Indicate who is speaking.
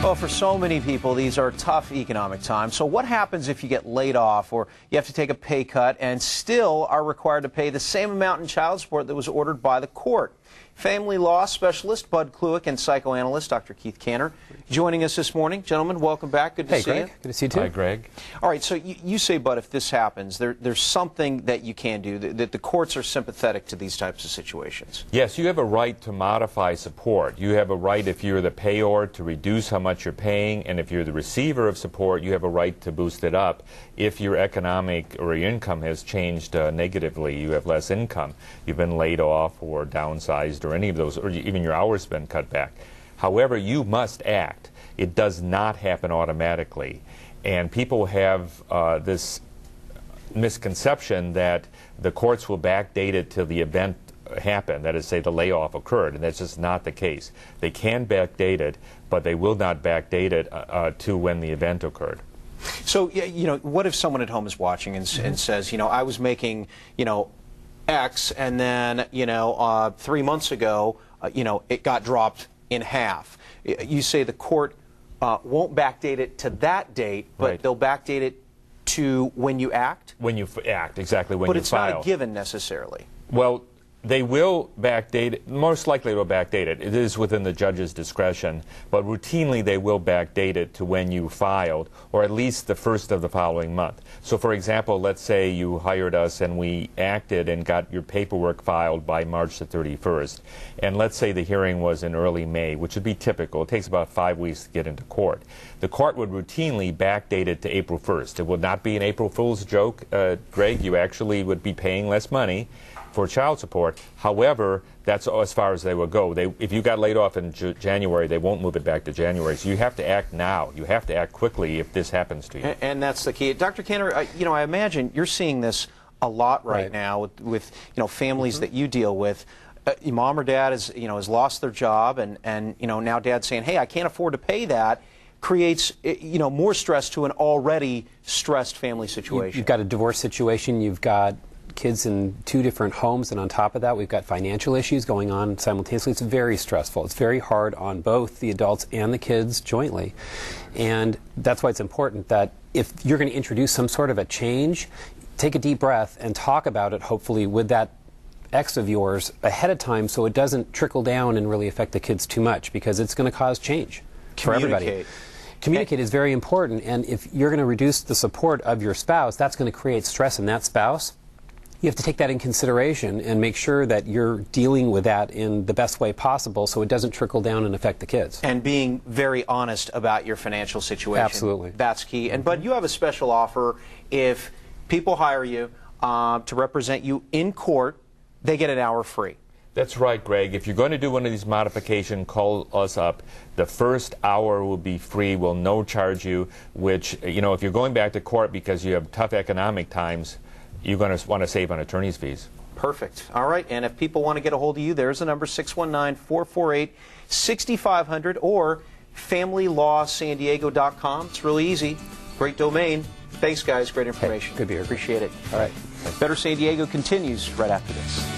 Speaker 1: Well, for so many people, these are tough economic times. So what happens if you get laid off or you have to take a pay cut and still are required to pay the same amount in child support that was ordered by the court? Family law specialist Bud Kluick and psychoanalyst Dr. Keith Kanter joining us this morning. Gentlemen, welcome back. Good to see
Speaker 2: Greg.
Speaker 1: you.
Speaker 2: Good to see you too.
Speaker 3: Hi, Greg.
Speaker 1: All right, so you say, Bud, if this happens, there's something that you can do, that the courts are sympathetic to these types of situations.
Speaker 3: Yes, you have a right to modify support. You have a right, if you're the payor, to reduce how much you're paying, and if you're the receiver of support, you have a right to boost it up. If your economic or your income has changed negatively, you have less income, you've been laid off or downsized or any of those, or even your hours have been cut back. However, you must act. It does not happen automatically. And people have this misconception that the courts will backdate it till the event happened, that is, say, the layoff occurred, and that's just not the case. They can backdate it, but they will not backdate it to when the event occurred.
Speaker 1: So, you know, what if someone at home is watching and says, you know, I was making, you know, X, and then, you know, 3 months ago, you know, it got dropped in half. You say the court won't backdate it to that date, but
Speaker 3: right.
Speaker 1: They'll backdate it to when you act?
Speaker 3: When you act, exactly, when
Speaker 1: but
Speaker 3: you
Speaker 1: it's
Speaker 3: file.
Speaker 1: not a given necessarily.
Speaker 3: Well, they will backdate it. Most likely they will backdate it. It is within the judge's discretion, but routinely they will backdate it to when you filed, or at least the first of the following month. So, for example, let's say you hired us and we acted and got your paperwork filed by March the 31st, and let's say the hearing was in early May, which would be typical. It takes about 5 weeks to get into court. The court would routinely backdate it to April 1st. It would not be an April Fool's joke, Greg. You actually would be paying less money for child support. However, that's as far as they will go. If you got laid off in January, they won't move it back to January. So you have to act now. You have to act quickly if this happens to you.
Speaker 1: And that's the key. Dr. Kanter, you know, I imagine you're seeing this a lot right now with you know, families that you deal with. Your mom or dad has lost their job, and you know, now dad's saying, hey, I can't afford to pay that. Creates, you know, more stress to an already stressed family situation.
Speaker 2: You've got a divorce situation. You've got kids in 2 different homes, and on top of that we've got financial issues going on simultaneously. It's very stressful. It's very hard on both the adults and the kids jointly, and that's why it's important that if you're going to introduce some sort of a change, take a deep breath and talk about it, hopefully with that ex of yours ahead of time, so it doesn't trickle down and really affect the kids too much, because it's going to cause change for everybody. Communicate is very important, and if you're going to reduce the support of your spouse, that's going to create stress in that spouse. You have to take that in consideration and make sure that you're dealing with that in the best way possible so it doesn't trickle down and affect the kids.
Speaker 1: And being very honest about your financial situation.
Speaker 2: Absolutely.
Speaker 1: That's key. And Bud, you have a special offer. If people hire you to represent you in court, they get an hour free.
Speaker 3: That's right, Greg. If you're going to do one of these modifications, call us up. The first hour will be free. We'll no charge you, which, you know, if you're going back to court because you have tough economic times, you're going to want to save on attorney's fees.
Speaker 1: Perfect. All right. And if people want to get a hold of you, there's the number, 619-448-6500 or FamilyLawSanDiego.com. It's really easy. Great domain. Thanks, guys. Great information.
Speaker 2: Hey, good to be here.
Speaker 1: Appreciate it.
Speaker 2: All right.
Speaker 1: Better San Diego continues right after this.